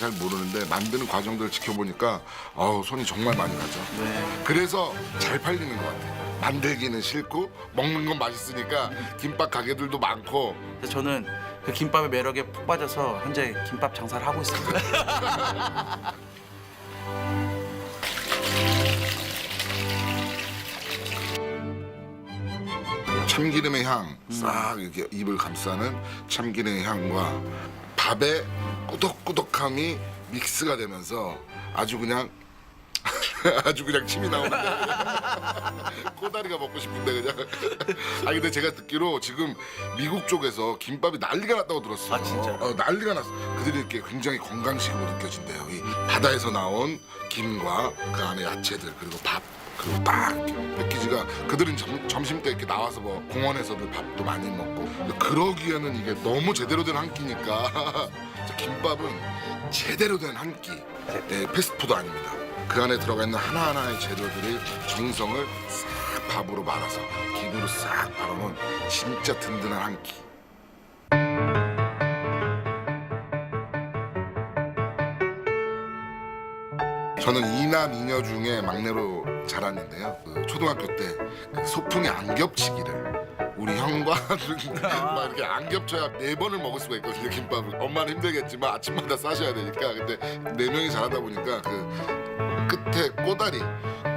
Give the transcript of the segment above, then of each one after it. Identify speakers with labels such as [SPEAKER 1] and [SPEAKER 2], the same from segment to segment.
[SPEAKER 1] 잘 모르는데 만드는 과정들을 지켜보니까 손이 정말 많이 가죠.
[SPEAKER 2] 네.
[SPEAKER 1] 그래서 잘 팔리는 것 같아요. 만들기는 싫고 먹는 건 맛있으니까 김밥 가게들도 많고.
[SPEAKER 2] 그래서 저는 그 김밥의 매력에 푹 빠져서 현재 김밥 장사를 하고 있습니다.
[SPEAKER 1] 참기름의 향, 싹 이렇게 입을 감싸는 참기름의 향과 밥의 꾸덕꾸덕함이 믹스가 되면서 아주 그냥 침이 나오는 꼬다리가 먹고 싶은데 그냥. 근데 제가 듣기로 지금 미국 쪽에서 김밥이 난리가 났다고 들었어요.
[SPEAKER 2] 아, 진짜요?
[SPEAKER 1] 난리가 났어. 그들이 이렇게 굉장히 건강식으로 느껴진대요. 이 바다에서 나온 김과 그 안에 야채들 그리고 밥 그리고 딱 패키지가, 그들은 점심 때 이렇게 나와서 뭐 공원에서도 밥도 많이 먹고, 그러기에는 이게 너무 제대로 된 한 끼니까 김밥은 제대로 된 한 끼. 패스트푸드 아닙니다. 그 안에 들어가 있는 하나하나의 재료들이 정성을 싹 밥으로 말아서 기구로 싹 바르면 진짜 든든한 한 끼. 저는 이남 이녀 중에 막내로 자랐는데요. 그 초등학교 때 그 소풍의 안 겹치기를 우리 형과 막 이렇게 안 겹쳐야 4번을 먹을 수가 있거든요, 김밥을. 엄마는 힘들겠지만 아침마다 싸셔야 되니까. 근데 4명이 자라다 보니까 그 끝에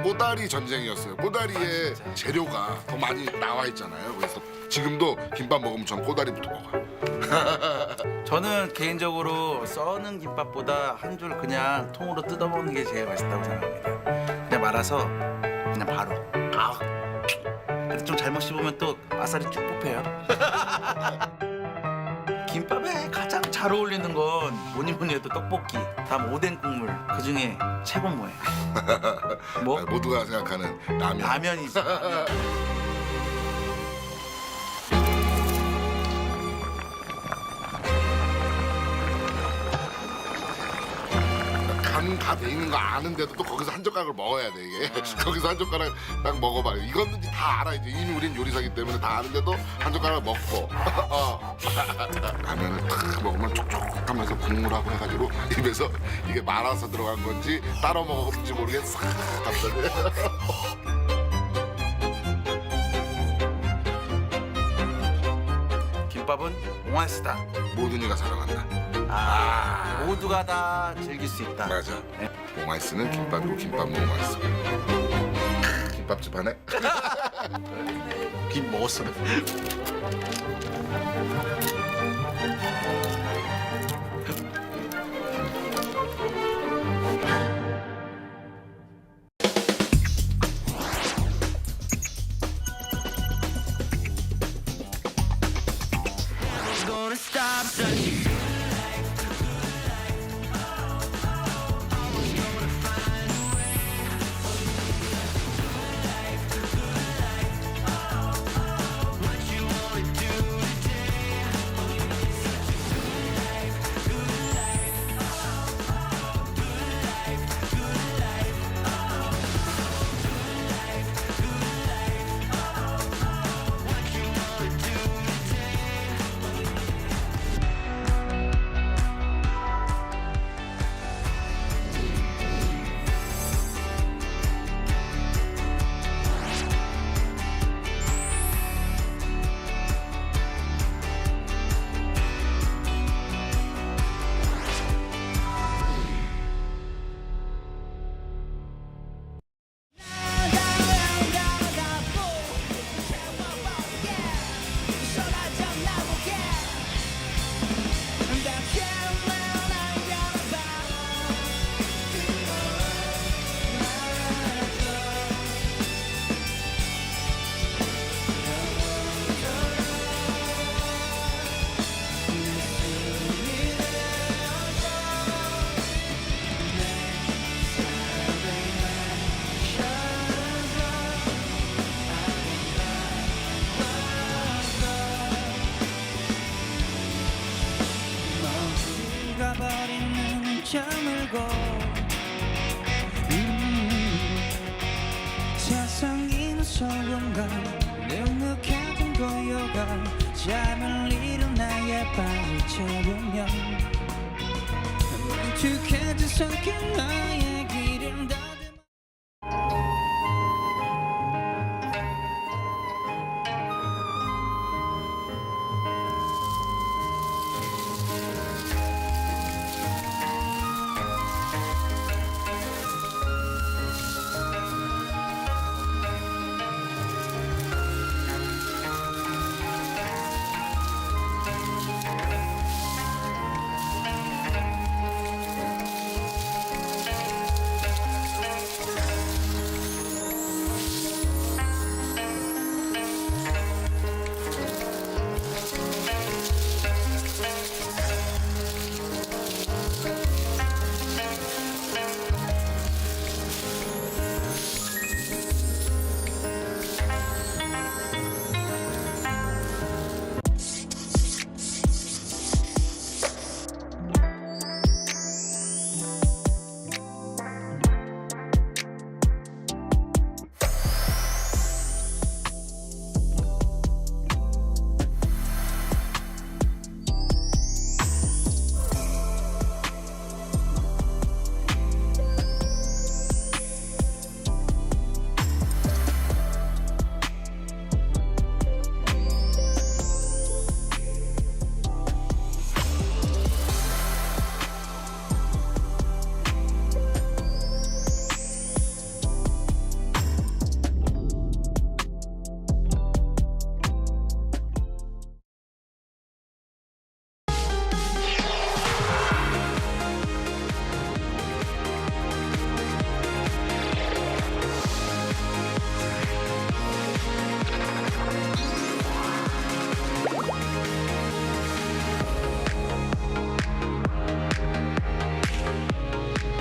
[SPEAKER 1] 꼬다리 전쟁이었어요. 꼬다리에 재료가 더 많이 나와 있잖아요. 그래서 지금도 김밥 먹으면 전 꼬다리부터 먹어요.
[SPEAKER 2] 저는 개인적으로 써는 김밥보다 한 줄 그냥 통으로 뜯어먹는 게 제일 맛있다고 생각합니다. 그냥 말아서 그냥 바로. 근데 좀 잘못 씹으면 또 아싸리 쭉 뽑혀요. 김밥에 가장 잘 어울리는 건 뭐니 해도 떡볶이, 다음 오뎅 국물, 그 중에 최고는 뭐예요? 뭐?
[SPEAKER 1] 모두가 생각하는 라면.
[SPEAKER 2] 라면이지. 라면.
[SPEAKER 1] 간 다 돼 있는 거 아는데도 또 거기서 한 젓가락을 먹어야 돼, 이게. 거기서 한 젓가락 딱 먹어봐. 이거는 다 알아. 이제 이미 우린 요리사기 때문에 다 아는데도 한 젓가락 먹고. 라면을 탁 먹으면 촉촉하면서 국물하고 해가지고 입에서 이게 말아서 들어간 건지 따로 먹었는지 모르겠어. 갑자기.
[SPEAKER 2] 김밥은 오아시다.
[SPEAKER 1] 모든 이가 사랑한다.
[SPEAKER 2] 모두가 다 즐길 수 있다.
[SPEAKER 1] 맞아.
[SPEAKER 2] 네.
[SPEAKER 1] 오마이스는 김밥이고 김밥 너무 맛있어. 김밥집 하네.
[SPEAKER 2] 김 먹었어.
[SPEAKER 3] 저물고 세상이 무서운 건 눅눅해진 고요가 잠을 이룬 나의 밤을 채우면 길쭉해진 성격 나의 길을 다듬어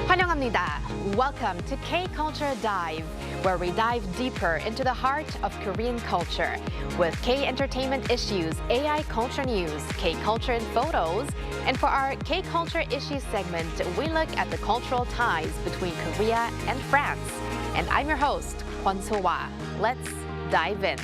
[SPEAKER 4] 환영합니다. Welcome to K-Culture Dive, where we dive deeper into the heart of Korean culture with K-entertainment issues, AI culture news, K-culture in photos, and for our K-Culture Issues segment, we look at the cultural ties between Korea and France. And I'm your host, Kwon So-wa. Let's dive in.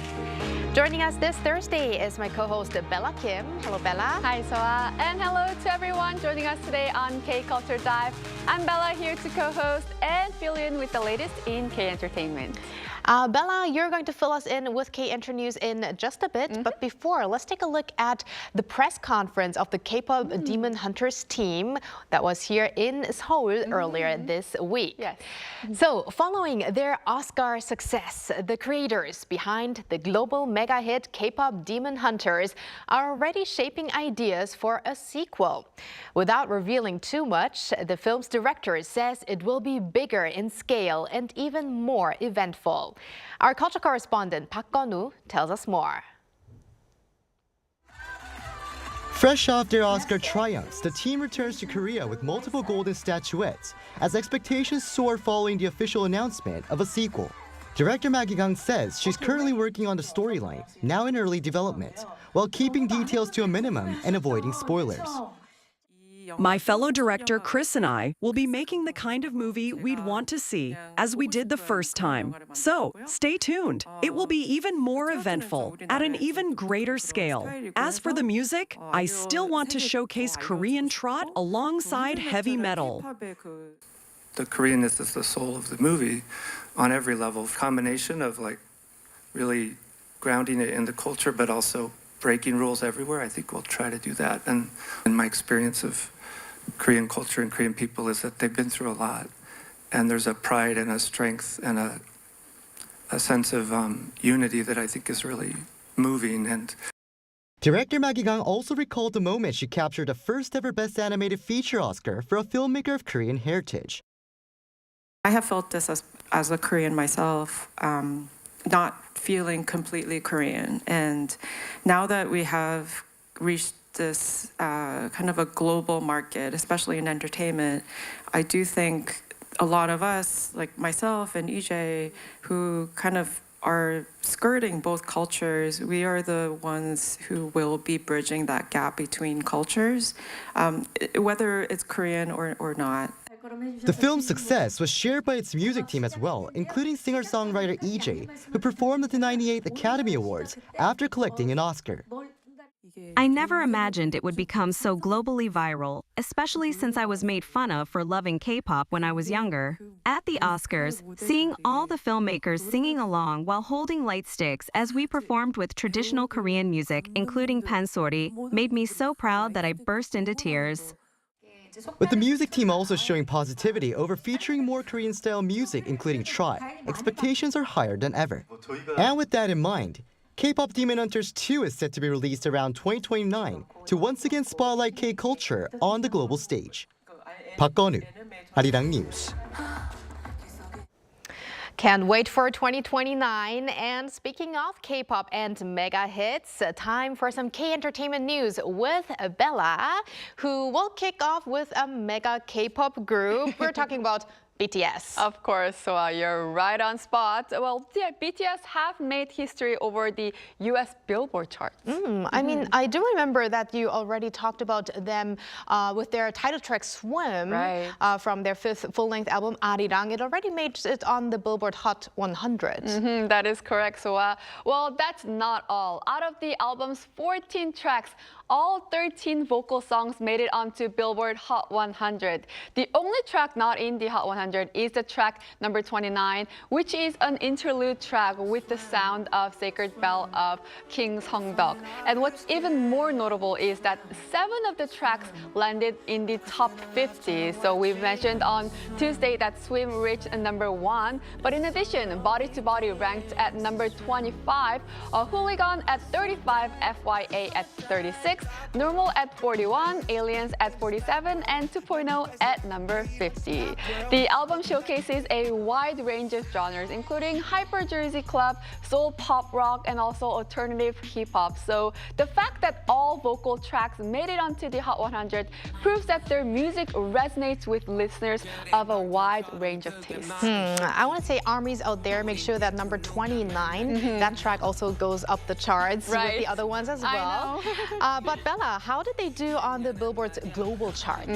[SPEAKER 4] Joining us this Thursday is my co-host Bella Kim. Hello, Bella.
[SPEAKER 5] Hi, Soa, and hello to everyone joining us today on K-Culture Dive. I'm Bella, here to co-host and fill in with the latest in K-entertainment.
[SPEAKER 4] Bella, you're going to fill us in with K-Enter News in just a bit. But before, let's take a look at the press conference of the KPop Demon Hunters team that was here in Seoul earlier this week.
[SPEAKER 5] Yes.
[SPEAKER 4] So, following their Oscar success, the creators behind the global mega hit K-Pop Demon Hunters are already shaping ideas for a sequel. Without revealing too much, the film's director says it will be bigger in scale and even more eventful. Our culture correspondent Park Gun-woo tells us more.
[SPEAKER 6] Fresh off their Oscar triumphs, the team returns to Korea with multiple golden statuettes as expectations soar following the official announcement of a sequel. Director Maggie Gang says she's currently working on the storyline, now in early development, while keeping details to a minimum and avoiding spoilers.
[SPEAKER 7] My fellow director Chris and I will be making the kind of movie we'd want to see, as we did the first time. So, stay tuned. It will be even more eventful, at an even greater scale. As for the music, I still want to showcase Korean trot alongside heavy metal.
[SPEAKER 8] The Koreanness is the soul of the movie on every level. Combination of like really grounding it in the culture, but also breaking rules everywhere. I think we'll try to do that. And in my experience of Korean culture and Korean people is that they've been through a lot. And there's a pride and a strength and a sense of unity that I think is really moving. And
[SPEAKER 6] Director Maggie Gang also recalled the moment she captured the first ever Best Animated Feature Oscar for a filmmaker of Korean heritage.
[SPEAKER 9] I have felt this as a Korean myself, not feeling completely Korean. And now that we have reached this kind of a global market, especially in entertainment, I do think a lot of us, like myself and EJ, who kind of are skirting both cultures, we are the ones who will be bridging that gap between cultures, whether it's Korean or not.
[SPEAKER 6] The film's success was shared by its music team as well, including singer-songwriter EJ, who performed at the 98th Academy Awards after collecting an Oscar.
[SPEAKER 10] I never imagined it would become so globally viral, especially since I was made fun of for loving K-pop when I was younger. At the Oscars, seeing all the filmmakers singing along while holding light sticks as we performed with traditional Korean music, including pansori, made me so proud that I burst into tears.
[SPEAKER 6] With the music team also showing positivity over featuring more Korean-style music, including Try, expectations are higher than ever. And with that in mind, KPop Demon Hunters 2 is set to be released around 2029 to once again spotlight K-culture on the global stage. 박건우, Arirang News.
[SPEAKER 4] Can't wait for 2029. And speaking of K-pop and mega hits, time for some K-entertainment news with Bella, who will kick off with a mega K-pop group. We're talking about BTS.
[SPEAKER 5] Of course, so you're right on spot. Well, yeah, BTS have made history over the US Billboard charts.
[SPEAKER 4] I mean, I do remember that you already talked about them with their title track Swim from their fifth full-length album Arirang. It already made it on the Billboard Hot 100.
[SPEAKER 5] That is correct, so well, that's not all. Out of the album's 14 tracks, all 13 vocal songs made it onto Billboard Hot 100. The only track not in the Hot 100 is the track number 29, which is an interlude track with the sound of Sacred Bell of King Songdeok. And what's even more notable is that 7 of the tracks landed in the top 50. So we've mentioned on Tuesday that Swim reached number 1. But in addition, Body to Body ranked at number 25, Hooligan at 35, FYA at 36, Normal at 41, Aliens at 47, and 2.0 at number 50. The album showcases a wide range of genres, including hyper Jersey club, soul pop rock, and also alternative hip-hop. So the fact that all vocal tracks made it onto the Hot 100 proves that their music resonates with listeners of a wide range of tastes.
[SPEAKER 4] I want to say armies out there, make sure that number 29, that track also goes up the charts with the other ones as well. But Bella, how did they do on the Billboard's global charts?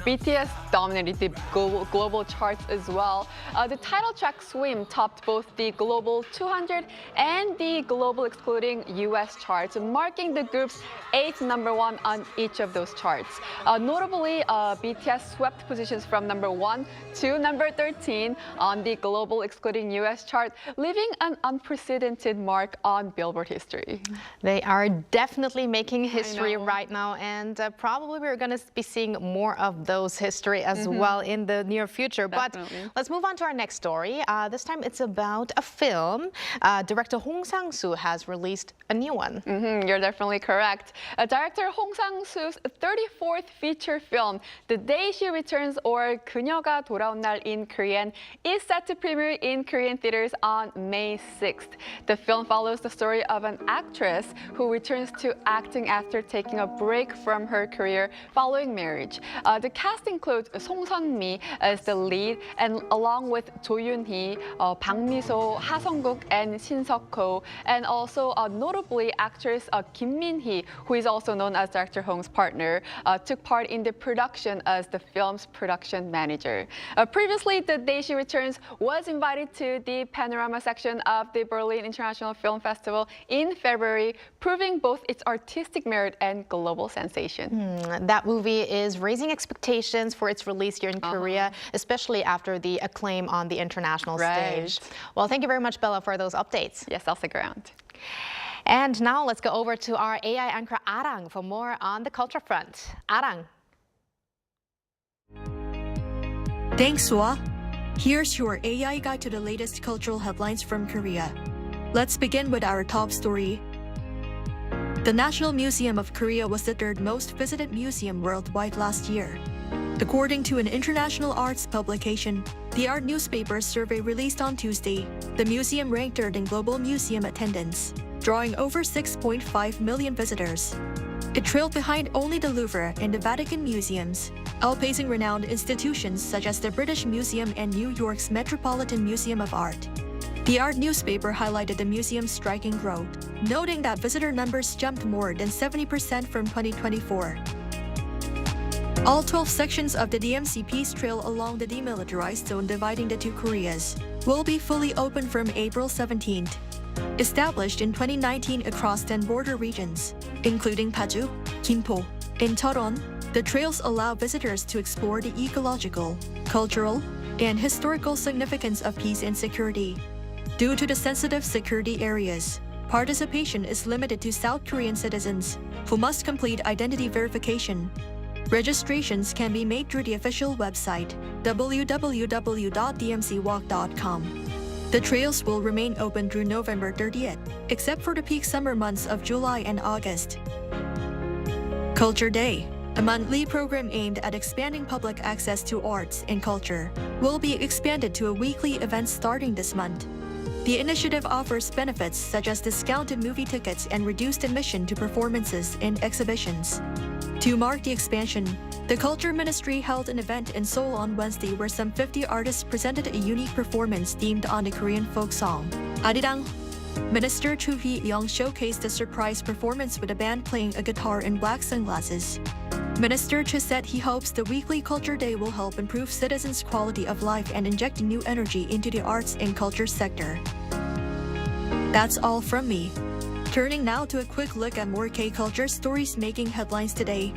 [SPEAKER 5] BTS dominated the global charts as well. The title track Swim topped both the global 200 and the global excluding US charts, marking the group's 8th number 1 on each of those charts. Notably, BTS swept positions from number 1 to number 13 on the global excluding US chart, leaving an unprecedented mark on Billboard history.
[SPEAKER 4] They are definitely making history right now, and probably we're going to be seeing more of those history as well in the near future.
[SPEAKER 5] Definitely.
[SPEAKER 4] But let's move on to our next story. This time it's about a film. Director Hong Sang-soo has released a new one.
[SPEAKER 5] You're definitely correct. Director Hong Sang-soo's 34th feature film, The Day She Returns, or 그녀가 돌아온 날 in Korean, is set to premiere in Korean theaters on May 6th. The film follows the story of an actress who returns to acting after taking a break from her career following marriage. The cast includes Song Seon-mi as the lead, and along with Jo Yoon-hee, Bang Mi-so, Ha Sung-guk, and Shin Seok-ho, and also notably actress Kim Min-hee, who is also known as Director Hong's partner, took part in the production as the film's production manager. Previously, The Day She Returns was invited to the Panorama section of the Berlin International Film Festival in February, proving both its artistic merit and global sensation.
[SPEAKER 4] That movie is raising expectations for its release here in Korea, especially after the acclaim on the international stage. Well, thank you very much, Bella, for those updates.
[SPEAKER 5] Yes, I'll stick around.
[SPEAKER 4] And now let's go over to our AI anchor Arirang for more on the culture front. Arirang.
[SPEAKER 11] Thanks, Sua. Here's your AI guide to the latest cultural headlines from Korea. Let's begin with our top story. The National Museum of Korea was the 3rd most visited museum worldwide last year. According to an international arts publication, the art newspaper survey released on Tuesday, the museum ranked 3rd in global museum attendance, drawing over 6.5 million visitors. It trailed behind only the Louvre and the Vatican museums, outpacing renowned institutions such as the British Museum and New York's Metropolitan Museum of Art. The art newspaper highlighted the museum's striking growth, noting that visitor numbers jumped more than 70% from 2024. All 12 sections of the DMC Peace Trail along the demilitarized zone dividing the two Koreas will be fully open from April 17th. established in 2019 across 10 border regions, including Paju, Gimpo, and Cheoron. The trails allow visitors to explore the ecological, cultural, and historical significance of peace and security. Due to the sensitive security areas, participation is limited to South Korean citizens who must complete identity verification. Registrations can be made through the official website www.dmcwalk.com. The trails will remain open through November 30th, except for the peak summer months of July and August. Culture Day, a monthly program aimed at expanding public access to arts and culture, will be expanded to a weekly event starting this month. The initiative offers benefits such as discounted movie tickets and reduced admission to performances and exhibitions. To mark the expansion, the Culture Ministry held an event in Seoul on Wednesday where some 50 artists presented a unique performance themed on the Korean folk song, Arirang. Minister Chu Hee-young showcased a surprise performance with a band playing a guitar in black sunglasses. Minister Chu said he hopes the weekly Culture Day will help improve citizens' quality of life and inject new energy into the arts and culture sector. That's all from me. Turning now to a quick look at more K-culture stories making headlines today.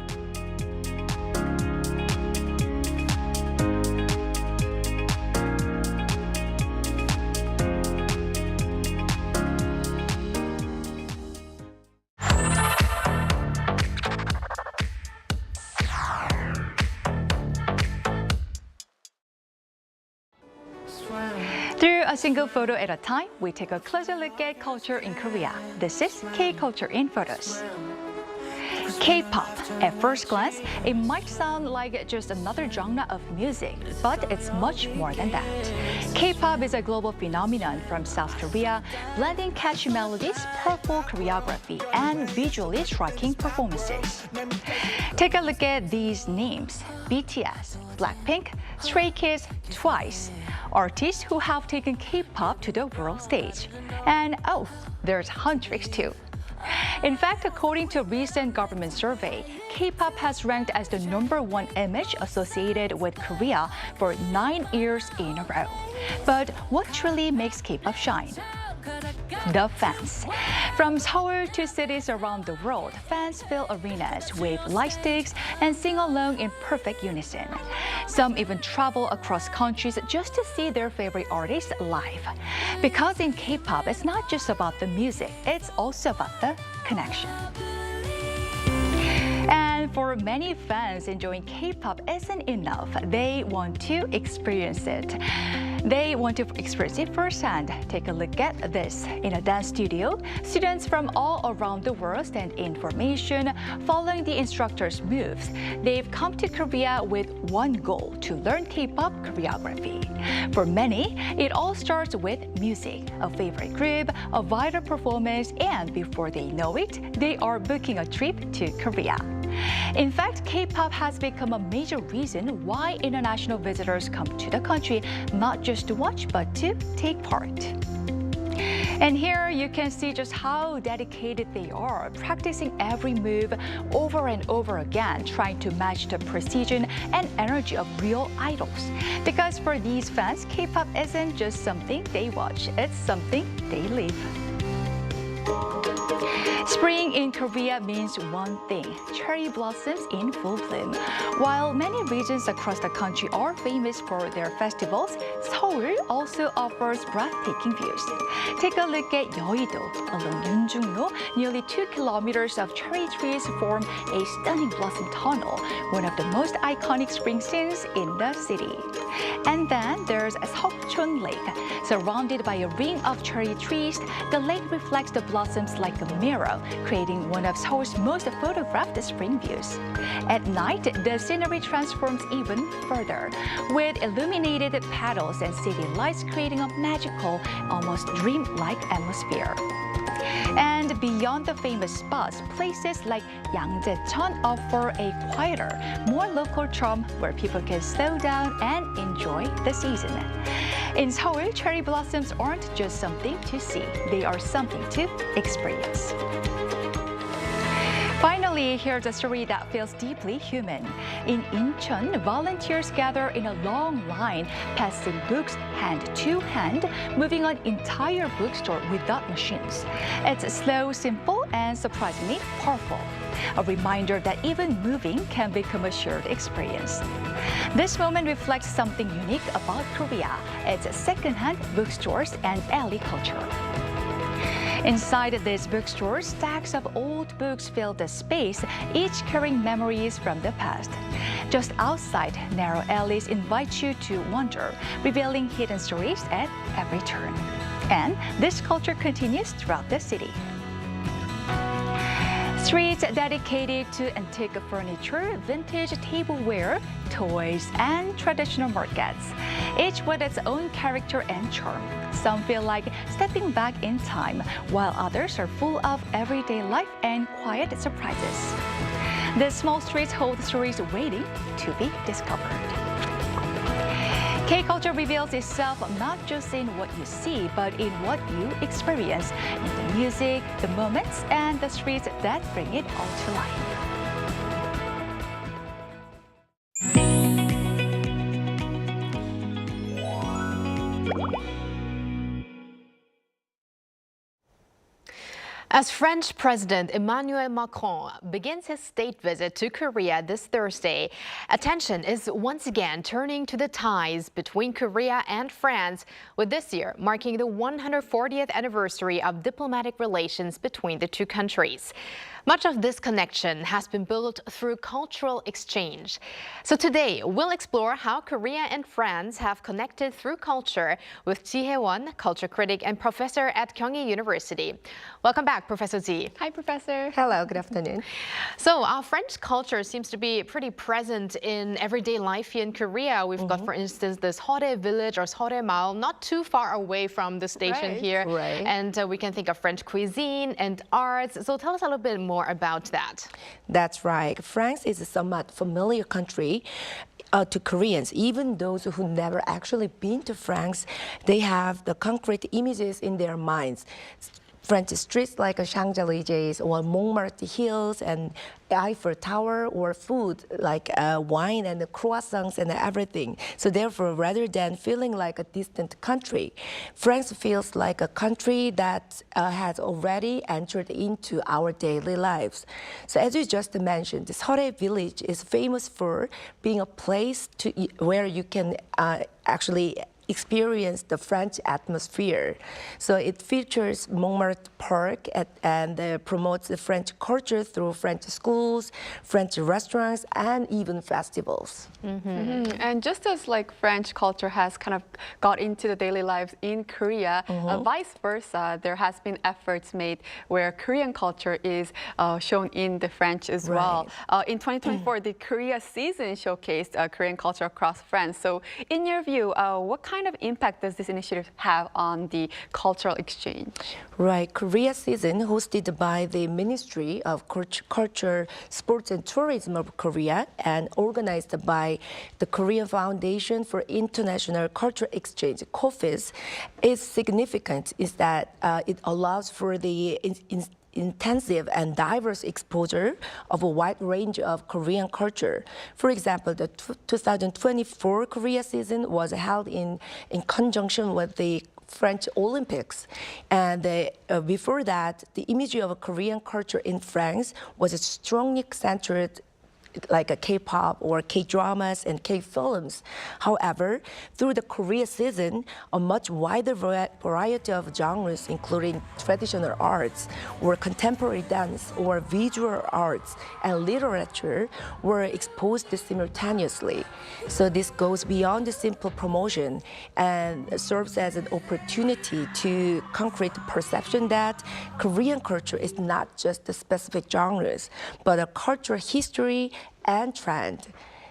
[SPEAKER 5] Through a single photo at a time, we take a closer look at culture in Korea. This is K-Culture in Photos. K-pop. At first glance, it might sound like just another genre of music, but it's much more than that. K-pop is a global phenomenon from South Korea, blending catchy melodies, powerful choreography, and visually striking performances. Take a look at these names: BTS, Blackpink, Stray Kids, Twice, artists who have taken K-pop to the world stage. And oh, there's Huntrix too. In fact, according to a recent government survey, K-pop has ranked as the #1 image associated with Korea for 9 years in a row. But what truly makes K-pop shine? The fans. From Seoul to cities around the world, fans fill arenas, wave light sticks, and sing along in perfect unison. Some even travel across countries just to see their favorite artists live. Because in K-pop, it's not just about the music, it's also about the connection. And for many fans, enjoying K-pop isn't enough. They want to experience it. They want to experience it firsthand. Take a look at this. In a dance studio, students from all around the world stand in formation, following the instructor's moves. They've come to Korea with one goal: to learn K-pop choreography. For many, it all starts with music, a favorite group, a viral performance, and before they know it, they are booking a trip to Korea. In fact, K-pop has become a major reason why international visitors come to the country, not just to watch, but to take part. And here you can see just how dedicated they are, practicing every move over and over again, trying to match the precision and energy of real idols. Because for these fans, K-pop isn't just something they watch, it's something they live. Spring in Korea means one thing: cherry blossoms in full bloom. While many regions across the country are famous for their festivals, Seoul also offers breathtaking views. Take a look at Yeouido. Along Yunjungno, nearly 2 kilometers of cherry trees form a stunning blossom tunnel, one of the most iconic spring scenes in the city. And then there's Seokchon Lake. Surrounded by a ring of cherry trees, the lake reflects the blossoms like a mirror, creating one of Seoul's most photographed spring views. At night, the scenery transforms even further, with illuminated petals and city lights creating a magical, almost dream-like atmosphere. And beyond the famous spots, places like Yangjaecheon offer a quieter, more local charm where people can slow down and enjoy the season. In Seoul, cherry blossoms aren't just something to see, they are something to experience.
[SPEAKER 12] Finally, here's a story that feels deeply human. In Incheon, volunteers gather in a long line, passing books hand to hand, moving an entire bookstore without machines. It's slow, simple, and surprisingly powerful. A reminder that even moving can become a shared experience. This moment reflects something unique about Korea. It's secondhand bookstores and alley culture. Inside these bookstores, stacks of old books fill the space, each carrying memories from the past. Just outside, narrow alleys invite you to wander, revealing hidden stories at every turn. And this culture continues throughout the city. Streets dedicated to antique furniture, vintage tableware, toys, and traditional markets, each with its own character and charm. Some feel like stepping back in time, while others are full of everyday life and quiet surprises. The small streets hold stories waiting to be discovered. K-culture reveals itself not just in what you see, but in what you experience, in the music, the moments, and the streets that bring it all to life.
[SPEAKER 4] As French President Emmanuel Macron begins his state visit to Korea this Thursday, attention is once again turning to the ties between Korea and France, with this year marking the 140th anniversary of diplomatic relations between the two countries. Much of this connection has been built through cultural exchange. So today, we'll explore how Korea and France have connected through culture with Ji Hae-won, culture critic and professor at Kyunghee University. Welcome back, Professor Ji.
[SPEAKER 5] Hi, Professor.
[SPEAKER 13] Hello, good afternoon.
[SPEAKER 4] So our French culture seems to be pretty present in everyday life here in Korea. We've got, for instance, this Seodae village or Seodae Mall, not too far away from the station here.
[SPEAKER 13] Right.
[SPEAKER 4] And we can think of French cuisine and arts. So tell us a little bit more about that.
[SPEAKER 13] That's right. France is a somewhat familiar country to Koreans. Even those who never actually been to France, they have the concrete images in their minds. French streets like Champs-Élysées or Montmartre Hills and Eiffel Tower, or food like wine and the croissants and everything. So therefore, rather than feeling like a distant country, France feels like a country that has already entered into our daily lives. So as you just mentioned, this Seodae village is famous for being a place where you can actually experience the French atmosphere. So it features Montmartre Park and promotes the French culture through French schools, French restaurants, and even festivals.
[SPEAKER 5] And just as like French culture has kind of got into the daily lives in Korea, vice versa, there has been efforts made where Korean culture is shown in the French as well. In 2024, the Korea season showcased Korean culture across France. So in your view, what kind of impact does this initiative have on the cultural exchange?
[SPEAKER 13] Right, Korea season, hosted by the Ministry of Culture, Sports and Tourism of Korea and organized by the Korean Foundation for International Cultural Exchange, KOFIS, is significant is that it allows for the intensive and diverse exposure of a wide range of Korean culture. For example, the 2024 Korea season was held in conjunction with the French Olympics. And before that, the image of Korean culture in France was strongly centered like a K-pop or K-dramas and K-films. However, through the Korea season, a much wider variety of genres, including traditional arts, or contemporary dance, or visual arts, and literature, were exposed simultaneously. So this goes beyond the simple promotion and serves as an opportunity to concrete perception that Korean culture is not just the specific genres, but a cultural history and trend.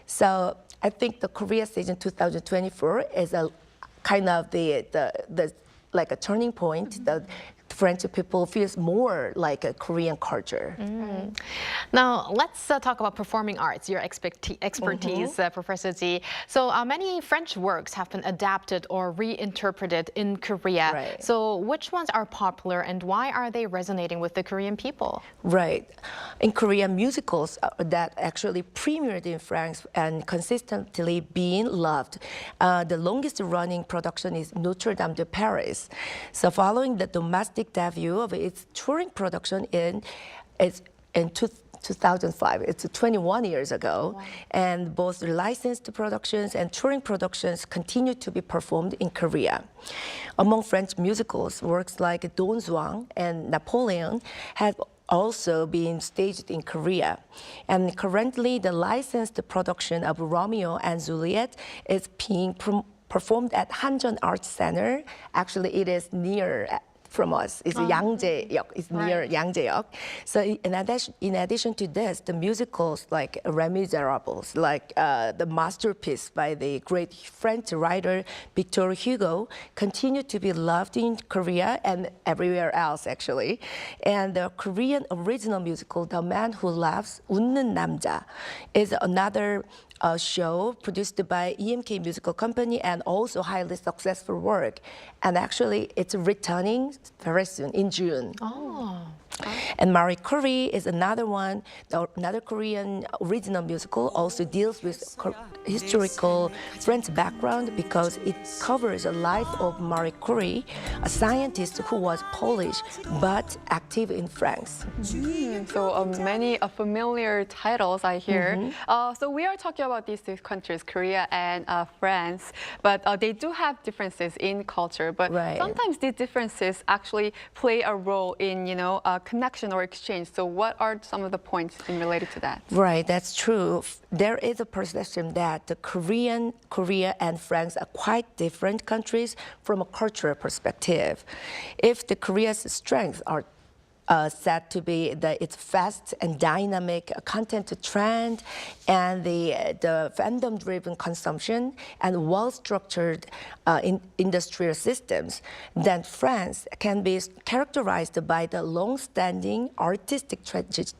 [SPEAKER 13] So I think the Korea season 2024 is a kind of the like a turning point French people feels more like a Korean culture.
[SPEAKER 4] Now, let's talk about performing arts, your expertise, Professor Ji. So many French works have been adapted or reinterpreted in Korea.
[SPEAKER 13] Right.
[SPEAKER 4] So which ones are popular and why are they resonating with the Korean people?
[SPEAKER 13] Right. In Korea, musicals that actually premiered in France and consistently being loved. The longest running production is Notre Dame de Paris. So following the domestic debut of its touring production in 2005. It's 21 years ago. Wow. And both licensed productions and touring productions continue to be performed in Korea. Among French musicals, works like Don Juan and Napoleon have also been staged in Korea. And currently, the licensed production of Romeo and Juliet is being performed at Hanjeon Arts Center. Actually, it is near from us. It's Yangjae-yeok. It's near Yangjae-yeok. So in addition to this, the musicals like Les Miserables, like the masterpiece by the great French writer Victor Hugo, continue to be loved in Korea and everywhere else, actually. And the Korean original musical, The Man Who Laughs, 웃는 남자, is another show produced by EMK Musical Company and also highly successful work. And actually, it's returning very soon in June.
[SPEAKER 4] Oh.
[SPEAKER 13] And Marie Curie is another one, another Korean original musical, also deals with historical French background because it covers the life of Marie Curie, a scientist who was Polish but active in France.
[SPEAKER 5] So many familiar titles I hear. So we are talking about these two countries, Korea and France, but they do have differences in culture. But sometimes these differences actually play a role in, connection or exchange. So what are some of the points related to that?
[SPEAKER 13] Right, that's true. There is a perception that the Korea and France are quite different countries from a cultural perspective. If the Korea's strengths are said to be its fast and dynamic content trend and the fandom-driven consumption and well-structured industrial systems, then France can be characterized by the long-standing artistic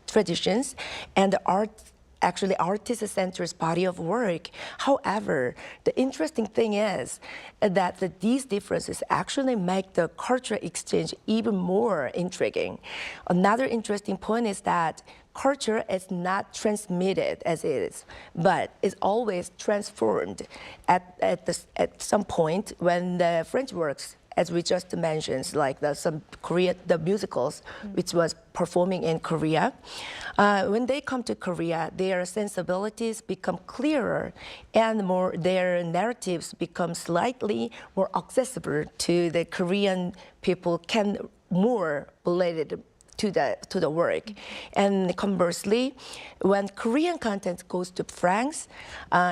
[SPEAKER 13] traditions and artist-centered body of work. However, the interesting thing is that these differences actually make the cultural exchange even more intriguing. Another interesting point is that culture is not transmitted as is, but is always transformed at some point when the French works, as we just mentioned, like the musicals, which was performing in Korea. When they come to Korea, their sensibilities become clearer and their narratives become slightly more accessible to the Korean people, can more related to the work. And conversely, when Korean content goes to France,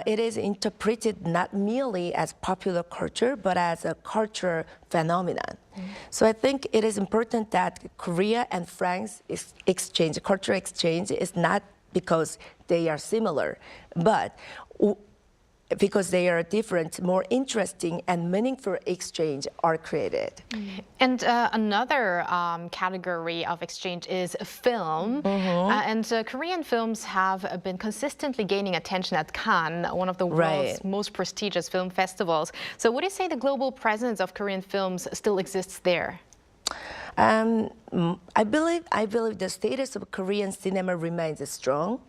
[SPEAKER 13] it is interpreted not merely as popular culture, but as a cultural phenomenon. So I think it is important that Korea and France cultural exchange is not because they are similar, but because they are different, more interesting and meaningful exchange are created.
[SPEAKER 4] And another category of exchange is film. And Korean films have been consistently gaining attention at Cannes, one of the world's most prestigious film festivals. So would you say the global presence of Korean films still exists there?
[SPEAKER 13] I believe the status of Korean cinema remains strong.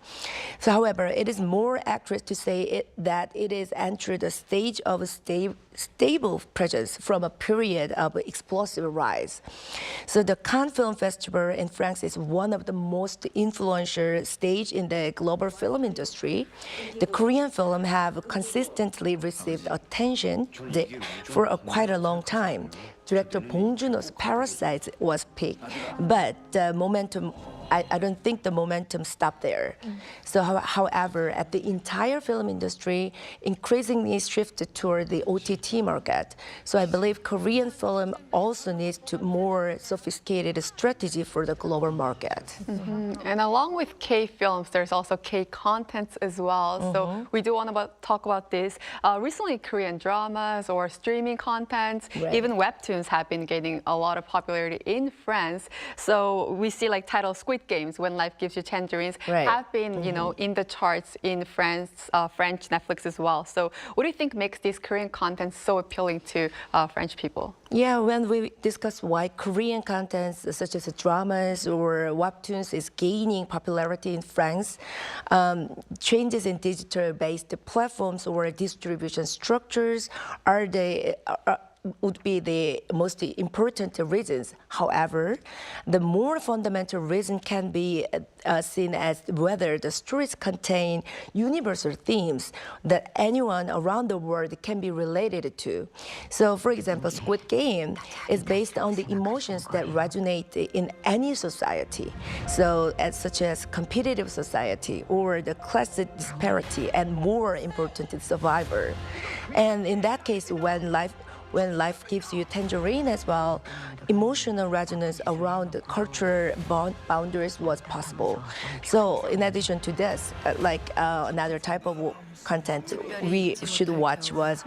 [SPEAKER 13] So, however, it is more accurate to say that it is entered a stage of stable presence from a period of explosive rise. So the Cannes Film Festival in France is one of the most influential stage in the global film industry. The Korean film have consistently received attention for quite a long time. Director Bong Joon-ho's Parasite was picked, but the momentum I don't think the momentum stopped there. So, however, at the entire film industry increasingly shifted toward the OTT market. So I believe Korean film also needs to more sophisticated strategy for the global market.
[SPEAKER 5] And along with K films, there's also K contents as well. So we do want to talk about this. Recently, Korean dramas or streaming content, even webtoons have been gaining a lot of popularity in France. So we see like title Squid Games, When Life Gives You Tangerines, have been, you know, in the charts in France, French Netflix as well. So what do you think makes these Korean content so appealing to French people?
[SPEAKER 13] Yeah, when we discuss why Korean contents such as dramas or webtoons is gaining popularity in France, changes in digital-based platforms or distribution structures would be the most important reasons. However, the more fundamental reason can be seen as whether the stories contain universal themes that anyone around the world can be related to. So, for example, Squid Game is based on the emotions that resonate in any society, so such as competitive society or the class disparity, and more important, survivor. And in that case, when life gives you tangerine as well, emotional resonance around the cultural boundaries was possible. So in addition to this, another type of content we should watch was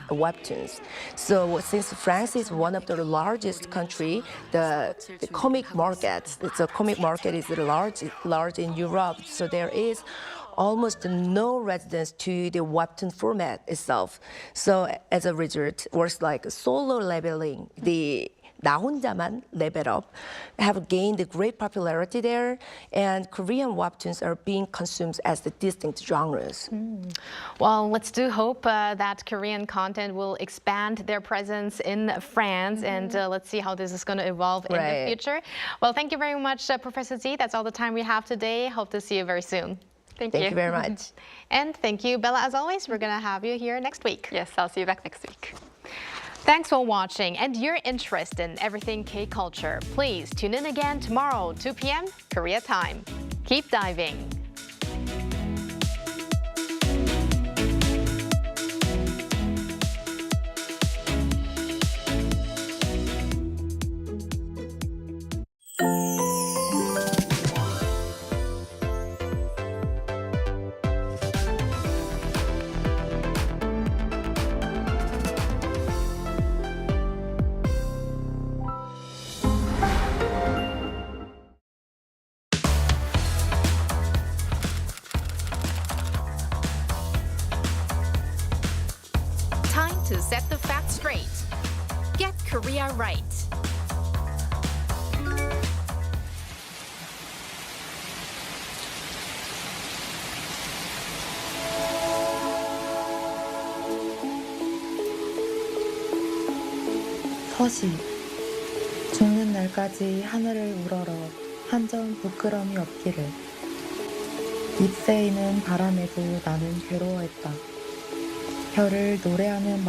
[SPEAKER 13] webtoons. So since France is one of the largest country, the comic market is large in Europe. So there is almost no resonance to the webtoon format itself. So as a result, works like solo leveling, the 나 혼자만 level up, have gained great popularity there, and Korean webtoons are being consumed as the distinct genres.
[SPEAKER 4] Well, let's do hope that Korean content will expand their presence in France, and let's see how this is going to evolve in the future. Well, thank you very much, Professor Z. That's all the time we have today. Hope to see you very soon.
[SPEAKER 13] Thank you very much.
[SPEAKER 4] And thank you, Bella, as always. We're going to have you here next week.
[SPEAKER 5] Yes, I'll see you back next week.
[SPEAKER 4] Thanks for watching and your interest in everything K-culture. Please tune in again tomorrow, 2 p.m. Korea time. Keep diving. Time to set the facts straight. Get Korea right.
[SPEAKER 14] 서시 죽는 날까지 하늘을 우러러 한 점 부끄럼이 없기를. 잎새이는 바람에도 나는 괴로워했다. 별을 노래하는